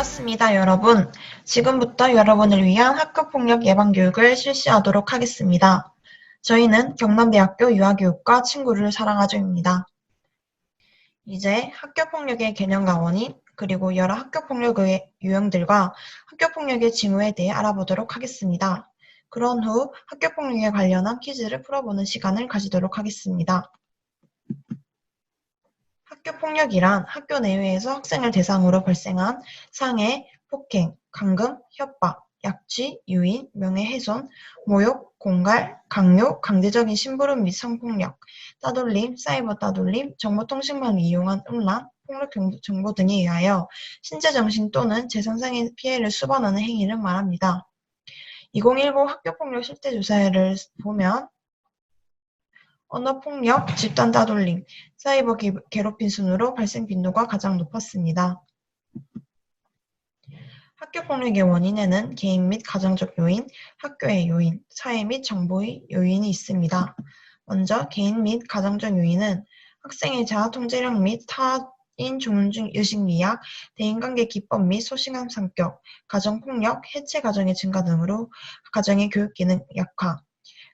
반갑습니다, 여러분. 지금부터 여러분을 위한 학교폭력 예방교육을 실시하도록 하겠습니다. 저희는 경남대학교 유아교육과 친구를 사랑하죠입니다. 이제 학교폭력의 개념과 원인, 그리고 여러 학교폭력의 유형들과 학교폭력의 징후에 대해 알아보도록 하겠습니다. 그런 후 학교폭력에 관련한 퀴즈를 풀어보는 시간을 가지도록 하겠습니다. 학교폭력이란 학교 내외에서 학생을 대상으로 발생한 상해, 폭행, 감금, 협박, 약취, 유인, 명예훼손, 모욕, 공갈, 강요, 강제적인 심부름 및 성폭력, 따돌림, 사이버 따돌림, 정보통신망을 이용한 음란, 폭력 정보 등에 의하여 신체, 정신 또는 재산상의 피해를 수반하는 행위를 말합니다. 2019 학교폭력 실태조사를 보면 언어폭력, 집단 따돌림, 사이버 괴롭힘 순으로 발생 빈도가 가장 높았습니다. 학교폭력의 원인에는 개인 및 가정적 요인, 학교의 요인, 사회 및 정보의 요인이 있습니다. 먼저 개인 및 가정적 요인은 학생의 자아통제력 및 타인 존중 의식 미약, 대인관계 기법 및 소심한 성격, 가정폭력, 해체 가정의 증가 등으로 가정의 교육기능 약화,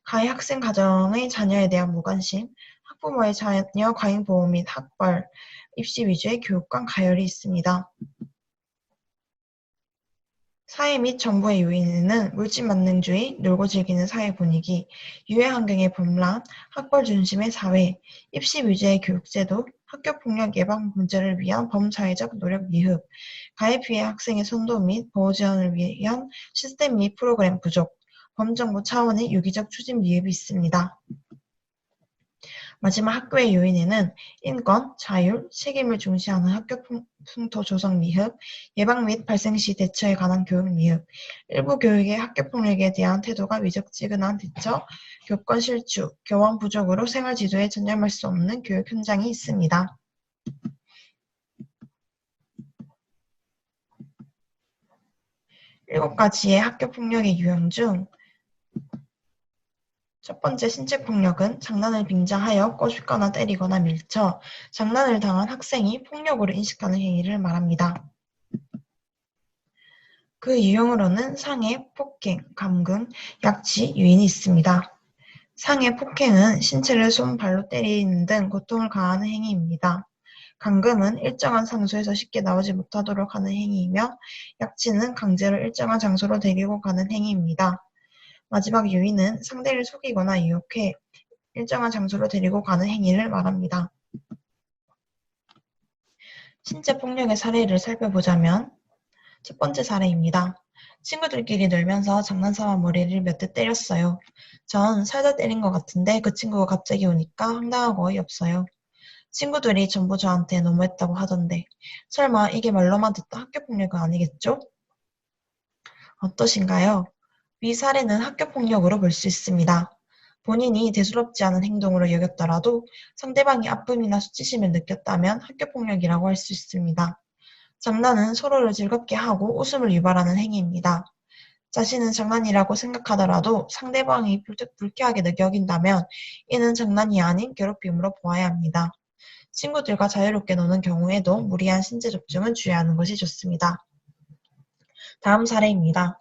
가해 학생 가정의 자녀에 대한 무관심, 학부모의 자녀 과잉보호 및 학벌, 입시 위주의 교육 간 가열이 있습니다. 사회 및 정부의 요인에는 물질만능주의, 놀고 즐기는 사회 분위기, 유해 환경의 범람, 학벌 중심의 사회, 입시 위주의 교육제도, 학교폭력 예방 문제를 위한 범사회적 노력 미흡, 가해 피해 학생의 선도 및 보호 지원을 위한 시스템 및 프로그램 부족, 범정부 차원의 유기적 추진 미흡이 있습니다. 마지막 학교의 요인에는 인권, 자율, 책임을 중시하는 학교 풍토 조성 미흡, 예방 및 발생 시 대처에 관한 교육 미흡, 일부 교육의 학교폭력에 대한 태도가 미적지근한 대처, 교권 실추, 교원 부족으로 생활 지도에 전념할 수 없는 교육 현장이 있습니다. 일곱 가지의 학교폭력의 유형 중 첫 번째 신체폭력은 장난을 빙자하여 꼬집거나 때리거나 밀쳐 장난을 당한 학생이 폭력으로 인식하는 행위를 말합니다. 그 유형으로는 상해, 폭행, 감금, 약취, 유인이 있습니다. 상해, 폭행은 신체를 손, 발로 때리는 등 고통을 가하는 행위입니다. 감금은 일정한 장소에서 쉽게 나오지 못하도록 하는 행위이며 약취는 강제로 일정한 장소로 데리고 가는 행위입니다. 마지막 유인은 상대를 속이거나 유혹해 일정한 장소로 데리고 가는 행위를 말합니다. 신체 폭력의 사례를 살펴보자면 첫 번째 사례입니다. 친구들끼리 놀면서 장난삼아 머리를 몇 대 때렸어요. 전 살다 때린 것 같은데 그 친구가 갑자기 오니까 황당하고 어이없어요. 친구들이 전부 저한테 너무했다고 하던데 설마 이게 말로만 듣던 학교폭력은 아니겠죠? 어떠신가요? 위 사례는 학교폭력으로 볼 수 있습니다. 본인이 대수롭지 않은 행동으로 여겼더라도 상대방이 아픔이나 수치심을 느꼈다면 학교폭력이라고 할 수 있습니다. 장난은 서로를 즐겁게 하고 웃음을 유발하는 행위입니다. 자신은 장난이라고 생각하더라도 상대방이 불쾌하게 여긴다면 이는 장난이 아닌 괴롭힘으로 보아야 합니다. 친구들과 자유롭게 노는 경우에도 무리한 신체 접촉은 주의하는 것이 좋습니다. 다음 사례입니다.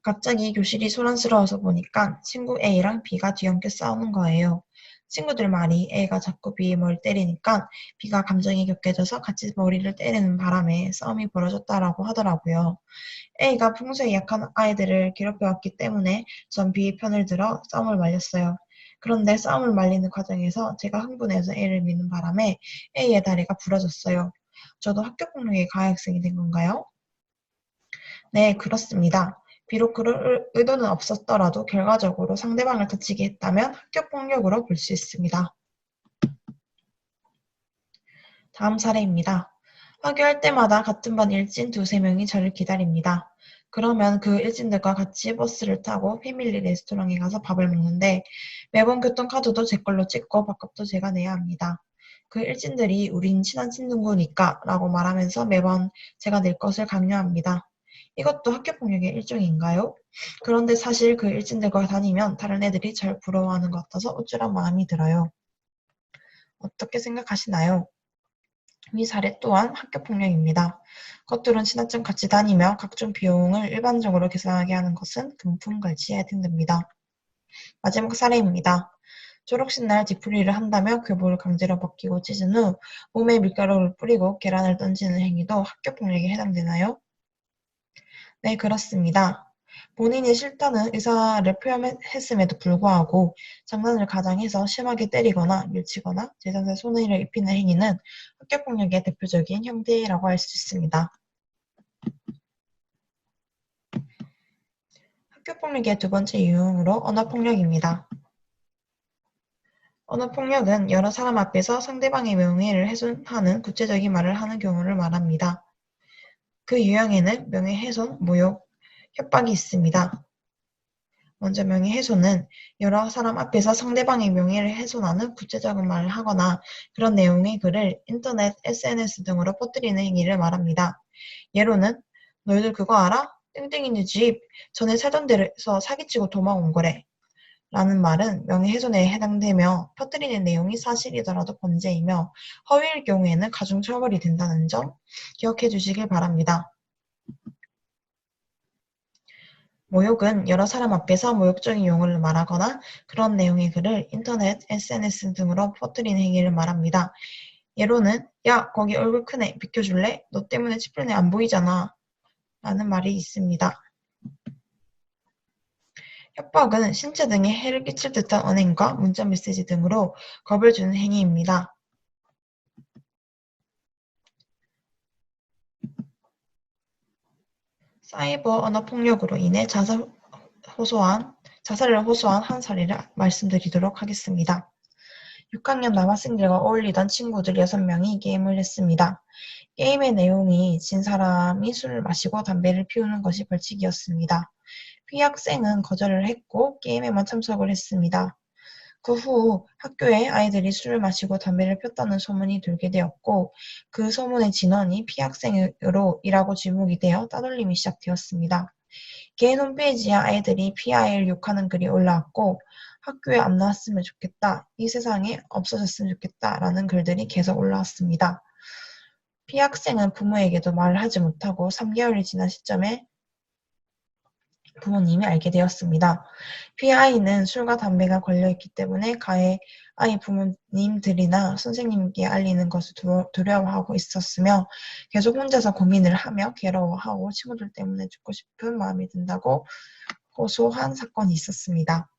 갑자기 교실이 소란스러워서 보니까 친구 A랑 B가 뒤엉켜 싸우는 거예요. 친구들 말이 A가 자꾸 B의 머리를 때리니까 B가 감정이 격해져서 같이 머리를 때리는 바람에 싸움이 벌어졌다라고 하더라고요. A가 평소에 약한 아이들을 괴롭혀왔기 때문에 전 B의 편을 들어 싸움을 말렸어요. 그런데 싸움을 말리는 과정에서 제가 흥분해서 A를 미는 바람에 A의 다리가 부러졌어요. 저도 학교폭력의 가해 학생이 된 건가요? 네, 그렇습니다. 비록 그럴 의도는 없었더라도 결과적으로 상대방을 다치게 했다면 학교폭력으로 볼 수 있습니다. 다음 사례입니다. 하교할 때마다 같은 반 일진 두세 명이 저를 기다립니다. 그러면 그 일진들과 같이 버스를 타고 패밀리 레스토랑에 가서 밥을 먹는데 매번 교통카드도 제 걸로 찍고 밥값도 제가 내야 합니다. 그 일진들이 우린 친한 친구니까 라고 말하면서 매번 제가 낼 것을 강요합니다. 이것도 학교폭력의 일종인가요? 그런데 사실 그 일진들과 다니면 다른 애들이 절 부러워하는 것 같아서 우쭐한 마음이 들어요. 어떻게 생각하시나요? 위 사례 또한 학교폭력입니다. 겉으론 친아점 같이 다니며 각종 비용을 일반적으로 계산하게 하는 것은 금품갈취에 해당됩니다. 마지막 사례입니다. 졸업식 날 뒤풀이를 한다며 교복을 강제로 벗기고 찢은 후 몸에 밀가루를 뿌리고 계란을 던지는 행위도 학교폭력에 해당되나요? 네, 그렇습니다. 본인이 싫다는 의사를 표현했음에도 불구하고 장난을 가장해서 심하게 때리거나 밀치거나 제3자 손해를 입히는 행위는 학교폭력의 대표적인 형태라고 할 수 있습니다. 학교폭력의 두 번째 유형으로 언어폭력입니다. 언어폭력은 여러 사람 앞에서 상대방의 명예를 훼손하는 구체적인 말을 하는 경우를 말합니다. 그 유형에는 명예훼손, 모욕, 협박이 있습니다. 먼저 명예훼손은 여러 사람 앞에서 상대방의 명예를 훼손하는 구체적인 말을 하거나 그런 내용의 글을 인터넷, SNS 등으로 퍼뜨리는 행위를 말합니다. 예로는 너희들 그거 알아? 땡땡이네 집 전에 살던 데서 사기치고 도망온 거래. 라는 말은 명예훼손에 해당되며 퍼뜨리는 내용이 사실이더라도 범죄이며 허위일 경우에는 가중처벌이 된다는 점 기억해 주시길 바랍니다. 모욕은 여러 사람 앞에서 모욕적인 용어를 말하거나 그런 내용의 글을 인터넷, SNS 등으로 퍼뜨리는 행위를 말합니다. 예로는 야 거기 얼굴 크네 비켜줄래? 너 때문에 찌푸리네 안 보이잖아 라는 말이 있습니다. 협박은 신체 등에 해를 끼칠 듯한 언행과 문자 메시지 등으로 겁을 주는 행위입니다. 사이버 언어폭력으로 인해 자살을 호소한 한 사례를 말씀드리도록 하겠습니다. 6학년 남학생들과 어울리던 친구들 6명이 게임을 했습니다. 게임의 내용이 진 사람이 술을 마시고 담배를 피우는 것이 벌칙이었습니다. 피해 학생은 거절을 했고 게임에만 참석을 했습니다. 그 후 학교에 아이들이 술을 마시고 담배를 폈다는 소문이 돌게 되었고 그 소문의 진원이 피해 학생으로 이라고 지목이 되어 따돌림이 시작되었습니다. 개인 홈페이지에 아이들이 피해 아이를 욕하는 글이 올라왔고 학교에 안 나왔으면 좋겠다, 이 세상에 없어졌으면 좋겠다 라는 글들이 계속 올라왔습니다. 피해 학생은 부모에게도 말을 하지 못하고 3개월이 지난 시점에 부모님이 알게 되었습니다. 피해 아이는 술과 담배가 걸려있기 때문에 가해 아이 부모님들이나 선생님께 알리는 것을 두려워하고 있었으며 계속 혼자서 고민을 하며 괴로워하고 친구들 때문에 죽고 싶은 마음이 든다고 호소한 사건이 있었습니다.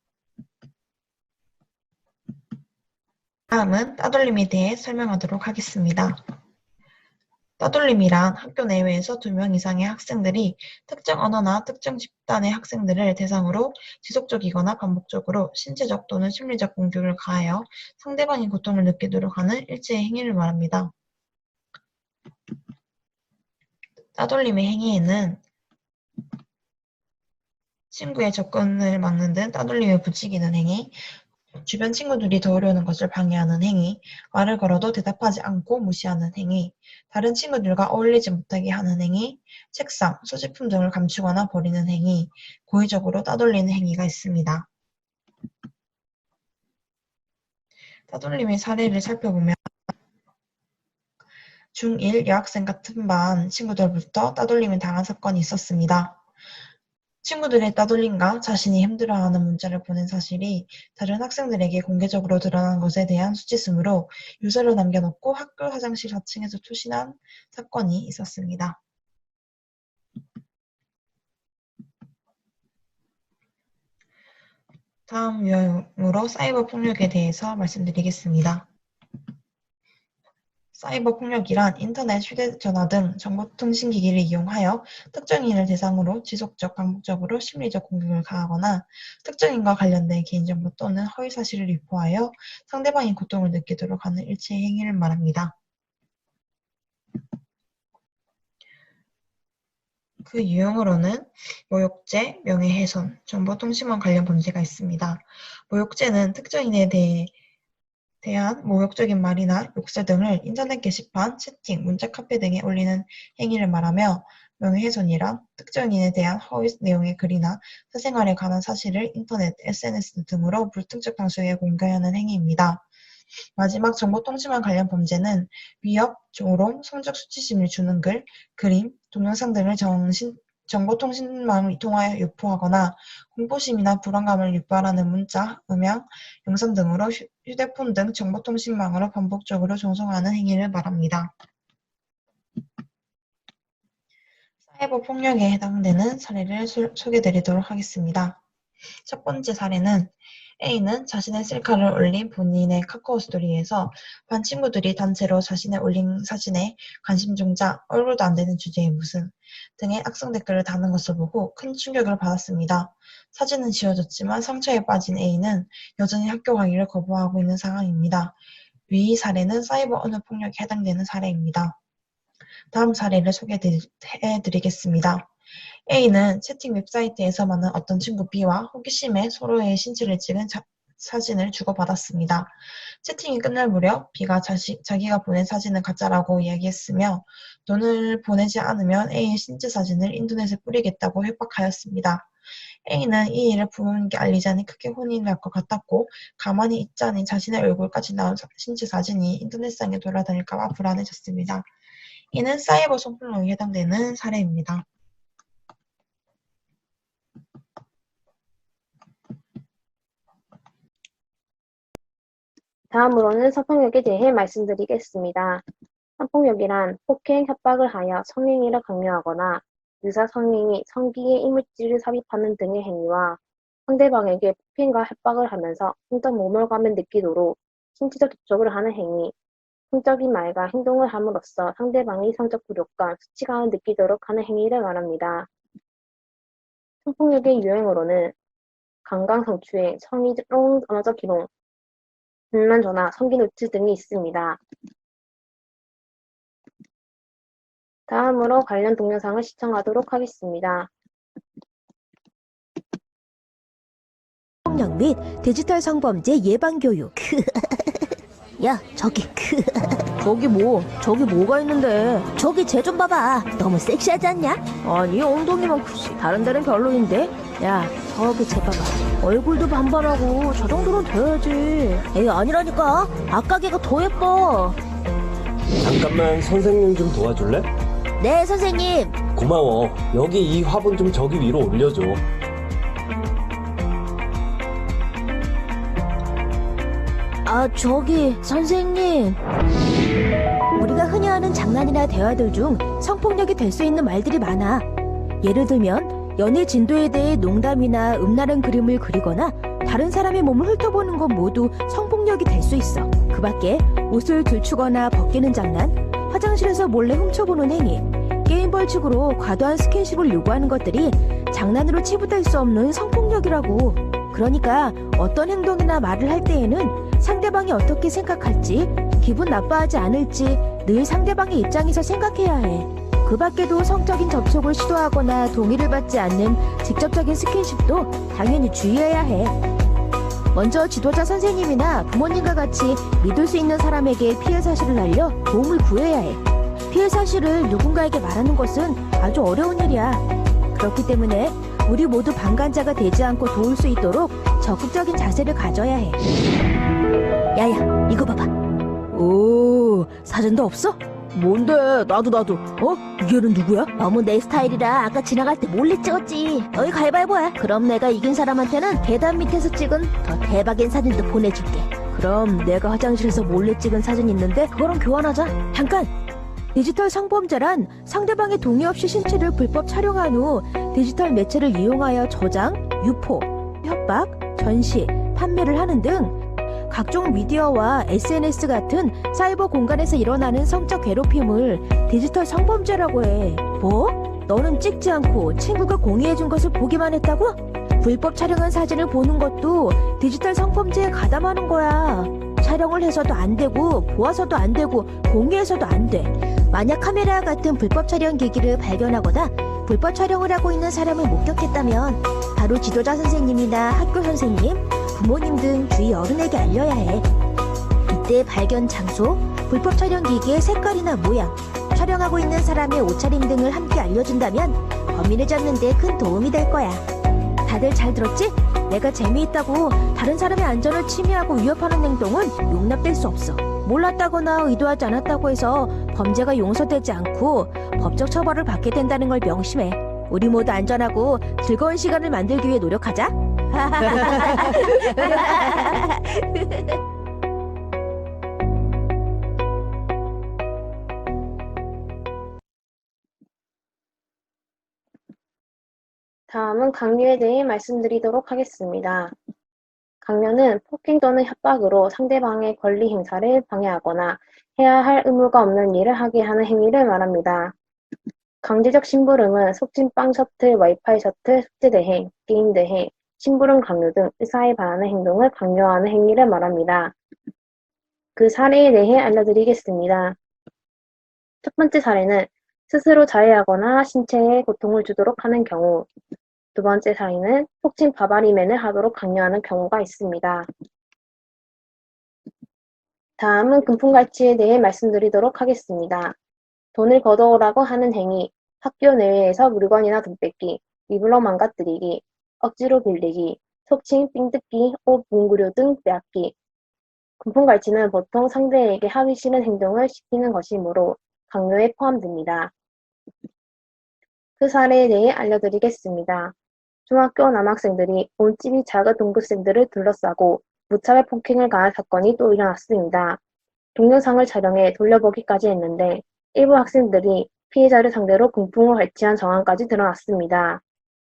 다음은 따돌림에 대해 설명하도록 하겠습니다. 따돌림이란 학교 내외에서 2명 이상의 학생들이 특정 언어나 특정 집단의 학생들을 대상으로 지속적이거나 반복적으로 신체적 또는 심리적 공격을 가하여 상대방이 고통을 느끼도록 하는 일체의 행위를 말합니다. 따돌림의 행위에는 친구의 접근을 막는 등 따돌림에 부추기는 행위, 주변 친구들이 도우려는 것을 방해하는 행위, 말을 걸어도 대답하지 않고 무시하는 행위, 다른 친구들과 어울리지 못하게 하는 행위, 책상, 소지품 등을 감추거나 버리는 행위, 고의적으로 따돌리는 행위가 있습니다. 따돌림의 사례를 살펴보면 중1 여학생 같은 반 친구들부터 따돌림을 당한 사건이 있었습니다. 친구들의 따돌림과 자신이 힘들어하는 문자를 보낸 사실이 다른 학생들에게 공개적으로 드러난 것에 대한 수치심으로 유서를 남겨놓고 학교 화장실 4층에서 투신한 사건이 있었습니다. 다음 유형으로 사이버 폭력에 대해서 말씀드리겠습니다. 사이버 폭력이란 인터넷, 휴대전화 등 정보통신기기를 이용하여 특정인을 대상으로 지속적, 반복적으로 심리적 공격을 가하거나 특정인과 관련된 개인정보 또는 허위사실을 유포하여 상대방이 고통을 느끼도록 하는 일체의 행위를 말합니다. 그 유형으로는 모욕죄, 명예훼손, 정보통신망 관련 범죄가 있습니다. 모욕죄는 특정인에 대한 모욕적인 말이나 욕설 등을 인터넷 게시판, 채팅, 문자 카페 등에 올리는 행위를 말하며 명예훼손이란 특정인에 대한 허위 내용의 글이나 사생활에 관한 사실을 인터넷, SNS 등으로 불특정 다수에 공개하는 행위입니다. 마지막 정보통신망 관련 범죄는 위협, 조롱, 성적 수치심을 주는 글, 그림, 동영상 등을 정보통신망을 통하여 유포하거나 공포심이나 불안감을 유발하는 문자, 음향, 영상 등으로 휴대폰 등 정보통신망으로 반복적으로 전송하는 행위를 말합니다. 사이버 폭력에 해당되는 사례를 소개드리도록 하겠습니다. 첫 번째 사례는 A는 자신의 셀카를 올린 본인의 카카오 스토리에서 반 친구들이 단체로 자신의 올린 사진에 관심 종자, 얼굴도 안 되는 주제의 무슨 등의 악성 댓글을 다는 것을 보고 큰 충격을 받았습니다. 사진은 지워졌지만 상처에 빠진 A는 여전히 학교 가기를 거부하고 있는 상황입니다. 위 사례는 사이버 언어 폭력에 해당되는 사례입니다. 다음 사례를 소개해드리겠습니다. A는 채팅 웹사이트에서 만난 어떤 친구 B와 호기심에 서로의 신체를 찍은 사진을 주고받았습니다. 채팅이 끝날 무렵 B가 자기가 보낸 사진은 가짜라고 이야기했으며 돈을 보내지 않으면 A의 신체 사진을 인터넷에 뿌리겠다고 협박하였습니다. A는 이 일을 부모님께 알리자니 크게 혼이 날 것 같았고 가만히 있자니 자신의 얼굴까지 나온 신체 사진이 인터넷상에 돌아다닐까 봐 불안해졌습니다. 이는 사이버 성폭력에 해당되는 사례입니다. 다음으로는 성폭력에 대해 말씀드리겠습니다. 성폭력이란 폭행, 협박을 하여 성행위를 강요하거나 의사 성인이 성기에 이물질을 삽입하는 등의 행위와 상대방에게 폭행과 협박을 하면서 성적 모멸감을 느끼도록 신체적 접촉을 하는 행위, 성적인 말과 행동을 함으로써 상대방이 성적 굴욕감, 수치감을 느끼도록 하는 행위를 말합니다. 성폭력의 유형으로는 강간성추행, 성희롱, 언어적 희롱, 불만전화, 성기노출 등이 있습니다. 다음으로 관련 동영상을 시청하도록 하겠습니다. 폭력 및 디지털 성범죄 예방 교육. 야, 저기 저기 뭐가 있는데? 저기 쟤 좀 봐봐. 너무 섹시하지 않냐? 아니, 엉덩이만 크지. 다른 데는 별로인데? 야, 저기 쟤 봐봐. 얼굴도 반반하고 저 정도는 돼야지. 에이, 아니라니까. 아까 걔가 더 예뻐. 잠깐만 선생님 좀 도와줄래? 네, 선생님. 고마워. 여기 이 화분 좀 저기 위로 올려줘. 아, 저기 선생님. 우리가 흔히 하는 장난이나 대화들 중 성폭력이 될 수 있는 말들이 많아. 예를 들면 연애 진도에 대해 농담이나 음란한 그림을 그리거나 다른 사람의 몸을 훑어보는 것 모두 성폭력이 될 수 있어. 그 밖에 옷을 들추거나 벗기는 장난, 화장실에서 몰래 훔쳐보는 행위, 게임 벌칙으로 과도한 스킨십을 요구하는 것들이 장난으로 치부될 수 없는 성폭력이라고. 그러니까 어떤 행동이나 말을 할 때에는 상대방이 어떻게 생각할지, 기분 나빠하지 않을지 늘 상대방의 입장에서 생각해야 해. 그 밖에도 성적인 접촉을 시도하거나 동의를 받지 않는 직접적인 스킨십도 당연히 주의해야 해. 먼저 지도자 선생님이나 부모님과 같이 믿을 수 있는 사람에게 피해 사실을 알려 도움을 구해야 해. 피해 사실을 누군가에게 말하는 것은 아주 어려운 일이야. 그렇기 때문에 우리 모두 방관자가 되지 않고 도울 수 있도록 적극적인 자세를 가져야 해. 야야, 이거 봐봐. 오, 사진도 없어? 뭔데? 나도. 얘는 누구야? 너무 내 스타일이라 아까 지나갈 때 몰래 찍었지. 너희 가위바위보야. 그럼 내가 이긴 사람한테는 계단 밑에서 찍은 더 대박인 사진도 보내줄게. 그럼 내가 화장실에서 몰래 찍은 사진 있는데 그거랑 교환하자. 잠깐! 디지털 성범죄란 상대방의 동의 없이 신체를 불법 촬영한 후 디지털 매체를 이용하여 저장, 유포, 협박, 전시, 판매를 하는 등 각종 미디어와 SNS 같은 사이버 공간에서 일어나는 성적 괴롭힘을 디지털 성범죄라고 해. 뭐? 너는 찍지 않고 친구가 공유해준 것을 보기만 했다고? 불법 촬영한 사진을 보는 것도 디지털 성범죄에 가담하는 거야. 촬영을 해서도 안 되고 보아서도 안 되고 공유해서도 안 돼. 만약 카메라와 같은 불법 촬영 기기를 발견하거나 불법 촬영을 하고 있는 사람을 목격했다면 바로 지도자 선생님이나 학교 선생님, 부모님 등 주위 어른에게 알려야 해. 이때 발견 장소, 불법 촬영 기기의 색깔이나 모양, 촬영하고 있는 사람의 옷차림 등을 함께 알려준다면 범인을 잡는 데 큰 도움이 될 거야. 다들 잘 들었지? 내가 재미있다고 다른 사람의 안전을 침해하고 위협하는 행동은 용납될 수 없어. 몰랐다거나 의도하지 않았다고 해서 범죄가 용서되지 않고 법적 처벌을 받게 된다는 걸 명심해. 우리 모두 안전하고 즐거운 시간을 만들기 위해 노력하자. 다음은 강요에 대해 말씀드리도록 하겠습니다. 강요는 폭행 또는 협박으로 상대방의 권리 행사를 방해하거나 해야 할 의무가 없는 일을 하게 하는 행위를 말합니다. 강제적 심부름은 속진빵 셔틀, 와이파이 셔틀, 숙제 대행, 게임 대행, 심부름 강요 등 의사에 반하는 행동을 강요하는 행위를 말합니다. 그 사례에 대해 알려드리겠습니다. 첫 번째 사례는 스스로 자해하거나 신체에 고통을 주도록 하는 경우, 두 번째 사례는 폭진 바바리맨을 하도록 강요하는 경우가 있습니다. 다음은 금품갈취에 대해 말씀드리도록 하겠습니다. 돈을 걷어오라고 하는 행위, 학교 내외에서 물건이나 돈 뺏기, 위불러 망가뜨리기, 억지로 빌리기, 속칭, 삥 뜯기, 옷 문구류 등 빼앗기. 금품갈취는 보통 상대에게 하기 싫은 행동을 시키는 것이므로 강요에 포함됩니다. 그 사례에 대해 알려드리겠습니다. 중학교 남학생들이 몸집이 작은 동급생들을 둘러싸고 무차별 폭행을 가한 사건이 또 일어났습니다. 동영상을 촬영해 돌려보기까지 했는데 일부 학생들이 피해자를 상대로 금품을 갈취한 정황까지 드러났습니다.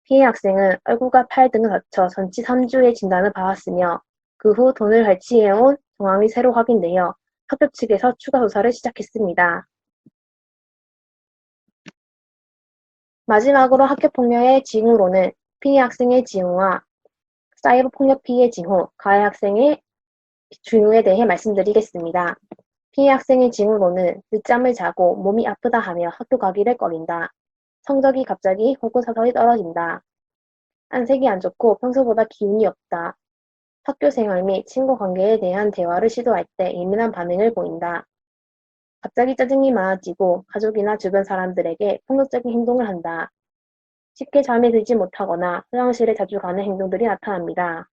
피해 학생은 얼굴과 팔 등을 다쳐 전치 3주의 진단을 받았으며 그 후 돈을 갈취해온 정황이 새로 확인되어 학교 측에서 추가 조사를 시작했습니다. 마지막으로 학교폭력의 징후로는 피해 학생의 징후와 사이버 폭력 피해 징후, 가해 학생의 징후에 대해 말씀드리겠습니다. 피해 학생의 징후로는 늦잠을 자고 몸이 아프다 하며 학교 가기를 꺼린다. 성적이 갑자기 혹은 서서히 떨어진다. 안색이 안 좋고 평소보다 기운이 없다. 학교 생활 및 친구 관계에 대한 대화를 시도할 때 예민한 반응을 보인다. 갑자기 짜증이 많아지고 가족이나 주변 사람들에게 폭력적인 행동을 한다. 쉽게 잠에 들지 못하거나 화장실에 자주 가는 행동들이 나타납니다.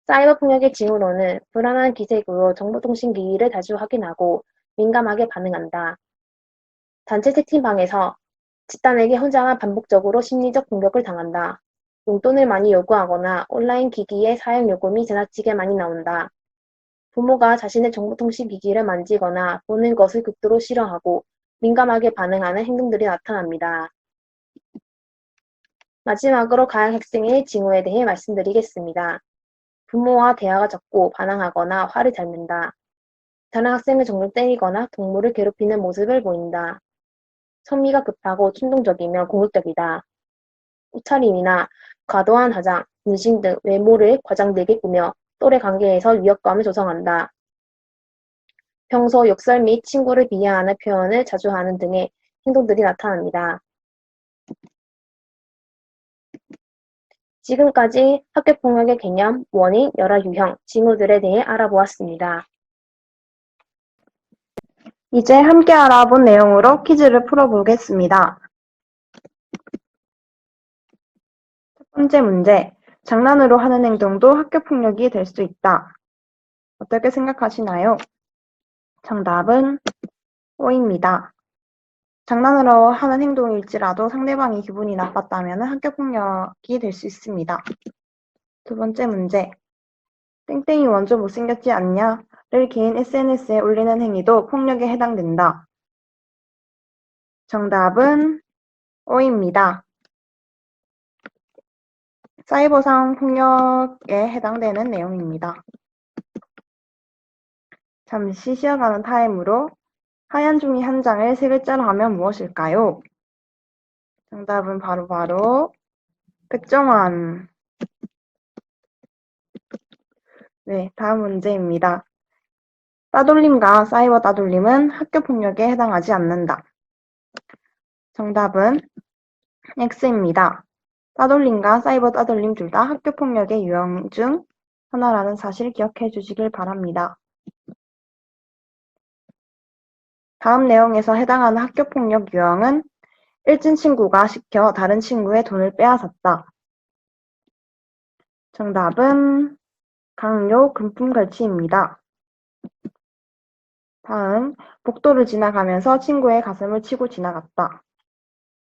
사이버 폭력의 징후로는 불안한 기색으로 정보통신기기를 자주 확인하고 민감하게 반응한다. 단체 채팅방에서 집단에게 혼자만 반복적으로 심리적 공격을 당한다. 용돈을 많이 요구하거나 온라인 기기의 사용 요금이 지나치게 많이 나온다. 부모가 자신의 정보통신기기를 만지거나 보는 것을 극도로 싫어하고 민감하게 반응하는 행동들이 나타납니다. 마지막으로 가해 학생의 징후에 대해 말씀드리겠습니다. 부모와 대화가 적고 반항하거나 화를 잘 낸다. 다른 학생을 종종 때리거나 동물을 괴롭히는 모습을 보인다. 성미가 급하고 충동적이며 공격적이다. 옷차림이나 과도한 화장, 문신 등 외모를 과장되게 꾸며 또래 관계에서 위협감을 조성한다. 평소 욕설 및 친구를 비하하는 표현을 자주 하는 등의 행동들이 나타납니다. 지금까지 학교폭력의 개념, 원인, 여러 유형, 징후들에 대해 알아보았습니다. 이제 함께 알아본 내용으로 퀴즈를 풀어보겠습니다. 첫 번째 문제, 장난으로 하는 행동도 학교폭력이 될 수 있다. 어떻게 생각하시나요? 정답은 O입니다. 장난으로 하는 행동일지라도 상대방이 기분이 나빴다면 학교폭력이 될 수 있습니다. 두 번째 문제, 땡땡이 완전 못생겼지 않냐?를 개인 SNS에 올리는 행위도 폭력에 해당된다. 정답은 O입니다. 사이버상 폭력에 해당되는 내용입니다. 잠시 쉬어가는 타임으로 하얀 종이 한 장을 세 글자로 하면 무엇일까요? 정답은 바로 백정환. 네, 다음 문제입니다. 따돌림과 사이버 따돌림은 학교폭력에 해당하지 않는다. 정답은 X입니다. 따돌림과 사이버 따돌림 둘 다 학교폭력의 유형 중 하나라는 사실 기억해 주시길 바랍니다. 다음 내용에서 해당하는 학교폭력 유형은 일진 친구가 시켜 다른 친구의 돈을 빼앗았다. 정답은 강요 금품갈치입니다. 다음, 복도를 지나가면서 친구의 가슴을 치고 지나갔다.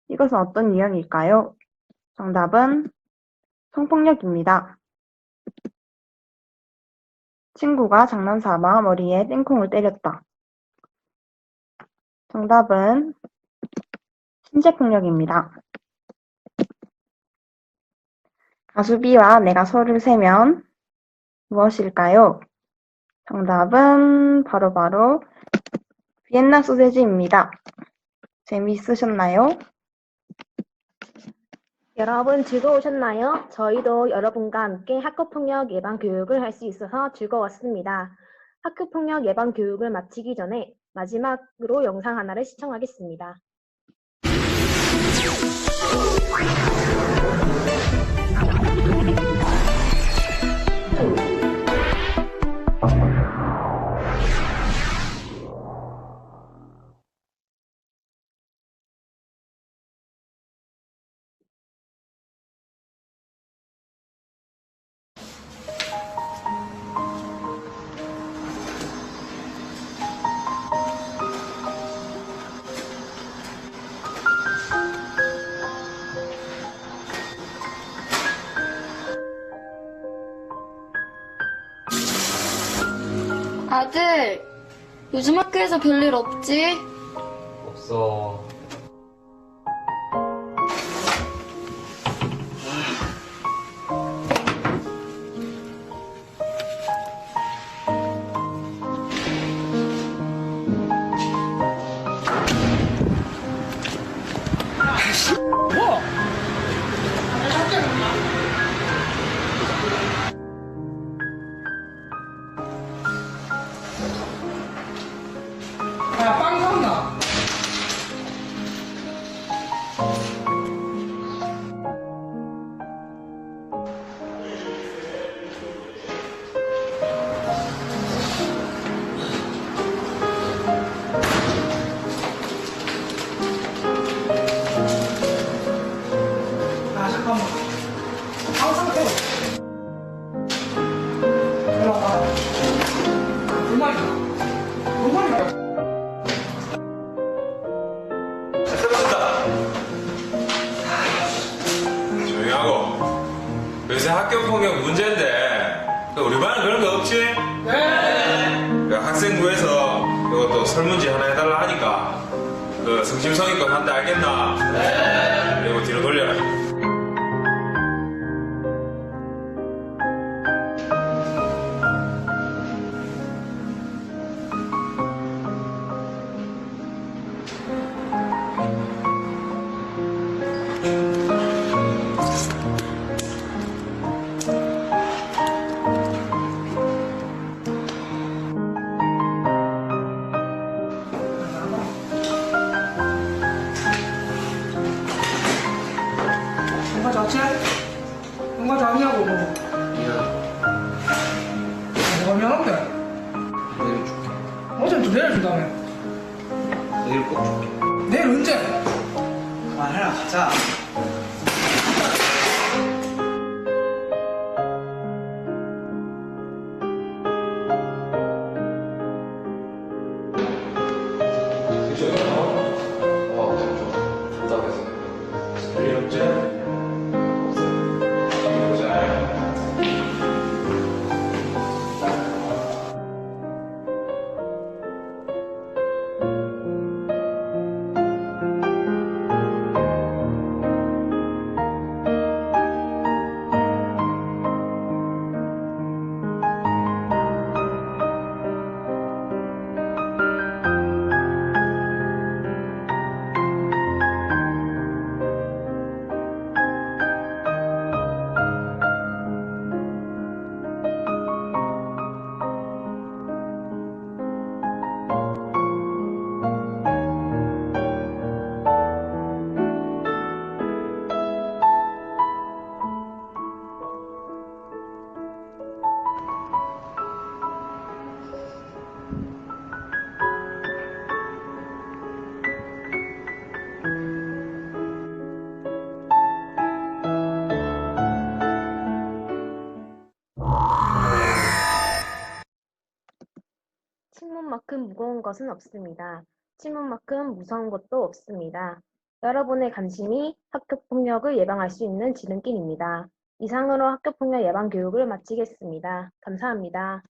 이것은 어떤 유형일까요? 정답은 성폭력입니다. 친구가 장난삼아 머리에 땡콩을 때렸다. 정답은 신체폭력입니다. 가수 B와 내가 서로를 세면 무엇일까요? 정답은 바로 비엔나 소세지입니다. 재미있으셨나요? 여러분 즐거우셨나요? 저희도 여러분과 함께 학교폭력 예방 교육을 할 수 있어서 즐거웠습니다. 학교폭력 예방 교육을 마치기 전에 마지막으로 영상 하나를 시청하겠습니다. 아들, 요즘 학교에서 별일 없지? 없어. 야, 빵 사온다. 아, 잠깐만. 빵 상태. 일로 와봐. 두 마리다. 두 마리다. 조용히 하고. 요새 학교폭력 문제인데 우리 반은 그런 거 없지? 네. 학생부에서 이것도 설문지 하나 해달라 하니까 성심성의껏 한다 알겠나? 네. 그리고 뒤로 돌려라. 엄마 자체? 엄마 자냐고. 뭐가 미안한데? 내일 줄게. 어제는 또 내려준다며. 내일 꼭 줄게. 내일 언제? 그만해라, 가자. 친문만큼 무거운 것은 없습니다. 친문만큼 무서운 것도 없습니다. 여러분의 관심이 학교폭력을 예방할 수 있는 지름길입니다. 이상으로 학교폭력 예방 교육을 마치겠습니다. 감사합니다.